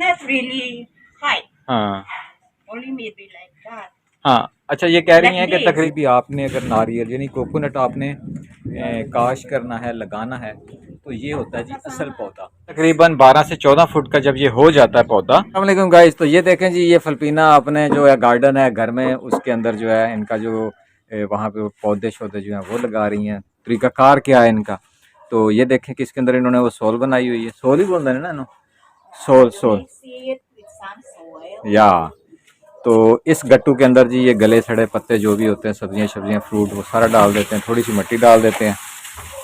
Not really high. हाँ Only maybe like that. हाँ। अच्छा, ये कह रही Like हैं कि this. तकरीबी आपने अगर नारियल यानी कोकोनट आपने काश करना है, लगाना है, तो ये होता है जी असल पौधा। तकरीबन 12 से 14 फुट का जब ये हो जाता है पौधा। अस्सलाम वालेकुम गाइस, तो ये देखें जी, ये फलपीना अपने जो है गार्डन है घर में, उसके अंदर जो है इनका जो वहाँ पे पौधे शौधे जो हैं वो लगा रही हैं। तरीकाकार क्या है इनका, तो ये देखें कि इसके अंदर इन्होंने वो सोल बनाई हुई है। सोल ही बोलते हैं ना इन्हों, soul You soul mix it with some soil. या। तो इस गट्टू के अंदर जी ये गले सड़े पत्ते जो भी होते हैं, सब्जियां सब्जियां फ्रूट, वो सारा डाल देते हैं, थोड़ी सी मिट्टी डाल देते हैं,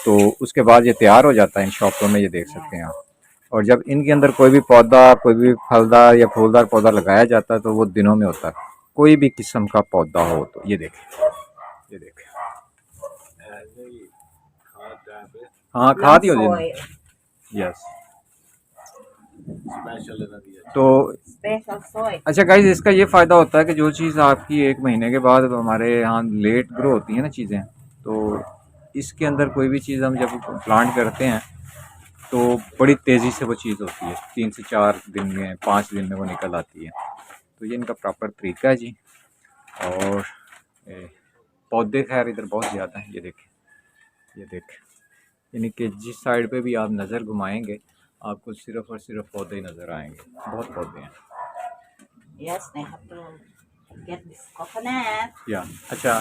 तो उसके बाद ये तैयार हो जाता है इन शॉपों में, ये देख सकते हैं आप। और जब इनके अंदर कोई भी पौधा, कोई भी फलदार या फूलदार पौधा लगाया जाता है तो वो दिनों में होता है, कोई भी किस्म का पौधा हो। तो ये देखें, ये देखें, हाँ खाद ही हो Soil. जाए। यस। तो Special soil. अच्छा गाइज, इसका ये फ़ायदा होता है कि जो चीज़ आपकी 1 महीने के बाद हमारे यहाँ लेट ग्रो होती है ना चीज़ें, तो इसके अंदर कोई भी चीज़ हम जब प्लांट करते हैं तो बड़ी तेज़ी से वो चीज़ होती है, 3 से 4 दिन में, 5 दिन में वो निकल आती है। तो ये इनका प्रॉपर तरीका है जी। और पौधे खैर इधर बहुत ज़्यादा हैं, ये देखें, ये देखें, यानी कि जिस साइड पे भी आप नज़र घुमाएंगे आपको सिर्फ़ और सिर्फ पौधे ही नज़र आएंगे, बहुत पौधे हैं। Yes, they have to get this coconut. या अच्छा,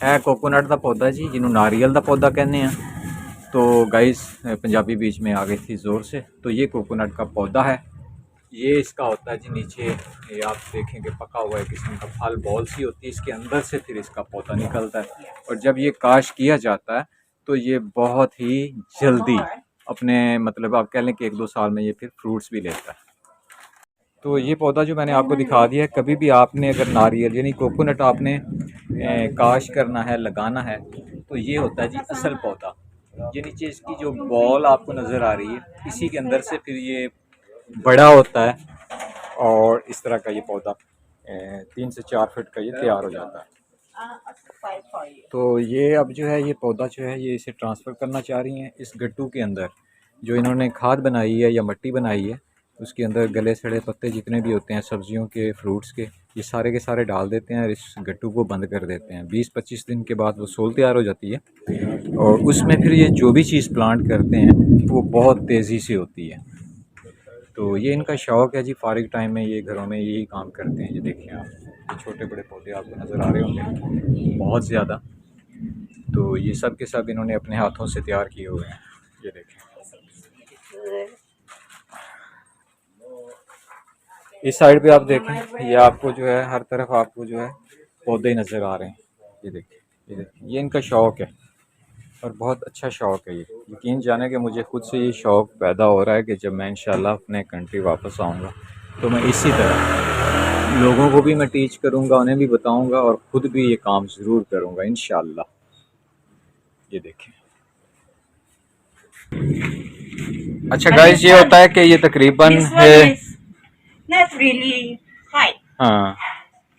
है कोकोनट का पौधा जी, जिन्हों नारियल का पौधा कहने हैं। तो गाइस पंजाबी बीच में आ गई थी ज़ोर से। तो ये कोकोनट का पौधा है, ये इसका होता है जी नीचे, ये आप देखेंगे पका हुआ है किस्म का, फल बॉल सी होती है इसके अंदर से, फिर इसका पौधा निकलता है। और जब ये काश किया जाता है तो ये बहुत ही जल्दी अपने, मतलब आप कह लें कि 1-2 साल में ये फिर फ्रूट्स भी लेता है। तो ये पौधा जो मैंने आपको दिखा दिया है, कभी भी आपने अगर नारियल यानी कोकोनट आपने काश करना है, लगाना है, तो ये होता है जी असल पौधा। ये नीचे इसकी जो बॉल आपको नज़र आ रही है, इसी के अंदर से फिर ये बड़ा होता है और इस तरह का ये पौधा 3 से 4 फीट का ये तैयार हो जाता है। तो ये अब जो है ये पौधा जो है ये इसे ट्रांसफ़र करना चाह रही हैं इस गट्टू के अंदर, जो इन्होंने खाद बनाई है या मिट्टी बनाई है, उसके अंदर गले सड़े पत्ते जितने भी होते हैं सब्जियों के, फ्रूट्स के, ये सारे के सारे डाल देते हैं और इस गट्टू को बंद कर देते हैं। 20-25 दिन के बाद वो सोल तैयार हो जाती है और उसमें फिर ये जो भी चीज़ प्लांट करते हैं वो बहुत तेज़ी से होती है। तो ये इनका शौक़ है जी, फारिग टाइम में ये घरों में यही काम करते हैं। ये देखिए आप, ये छोटे बड़े पौधे आपको नज़र आ रहे होंगे बहुत ज़्यादा। तो ये सब के सब इन्होंने अपने हाथों से तैयार किए हुए हैं, ये देखें। इस साइड पे आप देखें, ये आपको जो है हर तरफ आपको जो है पौधे नज़र आ रहे हैं। ये देखिए, ये देखिए, ये इनका शौक़ है और बहुत अच्छा शौक़ है ये। यकीन जाने कि मुझे खुद से ये शौक़ पैदा हो रहा है कि जब मैं इंशाल्लाह अपने कंट्री वापस आऊँगा तो मैं इसी तरह लोगों को भी मैं टीच करूँगा, उन्हें भी बताऊँगा और ख़ुद भी ये काम ज़रूर करूँगा इंशाल्लाह। ये देखें। अच्छा गाइस, ये होता है कि ये तकरीबन Not really high. हाँ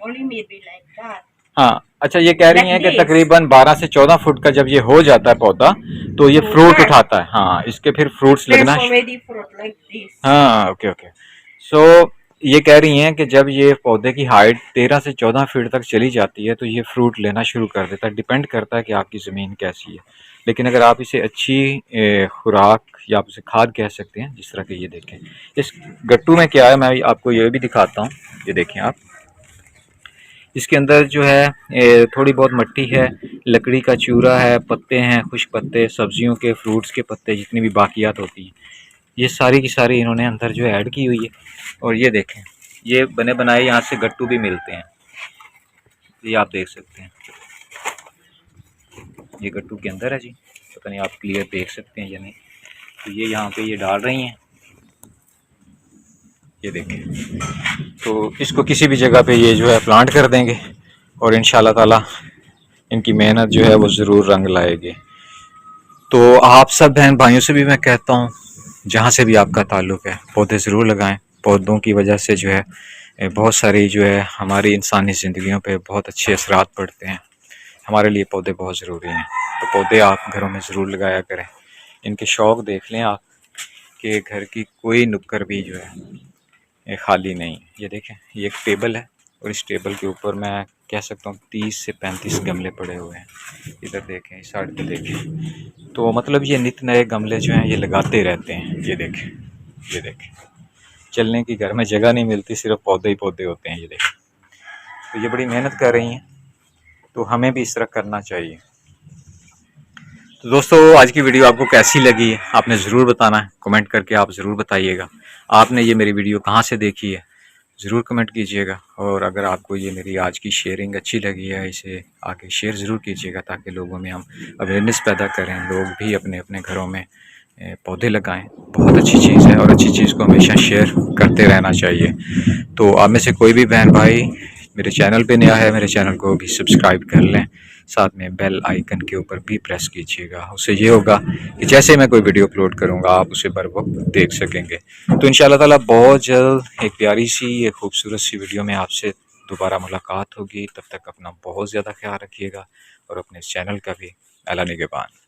Only maybe like that. हाँ। अच्छा, ये कह रही हैं कि Like this. तकरीबन 12 से 14 फुट का जब ये हो जाता है पौधा तो ये फ्रूट उठाता है। हाँ, इसके फिर फ्रूट्स लगना। There's already fruit like this. हाँ ओके ओके। सो ये कह रही हैं कि जब ये पौधे की हाइट 13 से 14 फीट तक चली जाती है तो ये फ्रूट लेना शुरू कर देता है। डिपेंड करता है कि आपकी ज़मीन कैसी है, लेकिन अगर आप इसे अच्छी खुराक या आप इसे खाद कह सकते हैं, जिस तरह के ये देखें इस गट्टू में क्या है, मैं आपको ये भी दिखाता हूँ। ये देखें आप, इसके अंदर जो है थोड़ी बहुत मिट्टी है, लकड़ी का चूरा है, पत्ते हैं, खुश्क पत्ते, सब्जियों के, फ्रूट्स के पत्ते, जितनी भी बाकियात होती हैं ये सारी की सारी इन्होंने अंदर जो है ऐड की हुई है। और ये देखें, ये बने बनाए यहाँ से गट्टू भी मिलते हैं, ये आप देख सकते हैं, ये गट्टू के अंदर है जी। पता नहीं आप क्लियर देख सकते हैं या नहीं। तो ये यहाँ पे ये डाल रही हैं, ये देखें। तो इसको किसी भी जगह पे ये जो है प्लांट कर देंगे और इंशाल्लाह ताला इनकी मेहनत जो है वो ज़रूर रंग लाएगी। तो आप सब बहन भाइयों से भी मैं कहता हूँ, जहाँ से भी आपका ताल्लुक़ है, पौधे ज़रूर लगाएं। पौधों की वजह से जो है बहुत सारी जो है हमारी इंसानी ज़िंदगियों पे बहुत अच्छे असरात पड़ते हैं। हमारे लिए पौधे बहुत ज़रूरी हैं, तो पौधे आप घरों में ज़रूर लगाया करें। इनके शौक़ देख लें आप कि घर की कोई नुक्कड़ भी जो है ये खाली नहीं है। ये देखें, ये एक टेबल है और इस टेबल के ऊपर मैं कह सकता हूँ 30 से 35 गमले पड़े हुए हैं। इधर देखें, इस साइड पे देखें, तो मतलब ये नित नए गमले जो हैं ये लगाते रहते हैं। ये देखें, ये देखें, चलने की घर में जगह नहीं मिलती, सिर्फ पौधे ही पौधे होते हैं। ये देखें, तो ये बड़ी मेहनत कर रही हैं, तो हमें भी इस तरह करना चाहिए। तो दोस्तों, आज की वीडियो आपको कैसी लगी है आपने ज़रूर बताना है, कमेंट करके आप ज़रूर बताइएगा। आपने ये मेरी वीडियो कहाँ से देखी है ज़रूर कमेंट कीजिएगा। और अगर आपको ये मेरी आज की शेयरिंग अच्छी लगी है, इसे आगे शेयर ज़रूर कीजिएगा, ताकि लोगों में हम अवेयरनेस पैदा करें, लोग भी अपने अपने घरों में पौधे लगाएं। बहुत अच्छी चीज़ है और अच्छी चीज़ को हमेशा शेयर करते रहना चाहिए। तो आप में से कोई भी बहन भाई मेरे चैनल पे नया है, मेरे चैनल को भी सब्सक्राइब कर लें, साथ में बेल आइकन के ऊपर भी प्रेस कीजिएगा। उससे ये होगा कि जैसे मैं कोई वीडियो अपलोड करूँगा आप उसे बर वक्त देख सकेंगे। तो इंशाल्लाह ताला बहुत जल्द एक प्यारी सी एक खूबसूरत सी वीडियो में आपसे दोबारा मुलाकात होगी। तब तक अपना बहुत ज़्यादा ख्याल रखिएगा और अपने चैनल का भी एला निगहबान।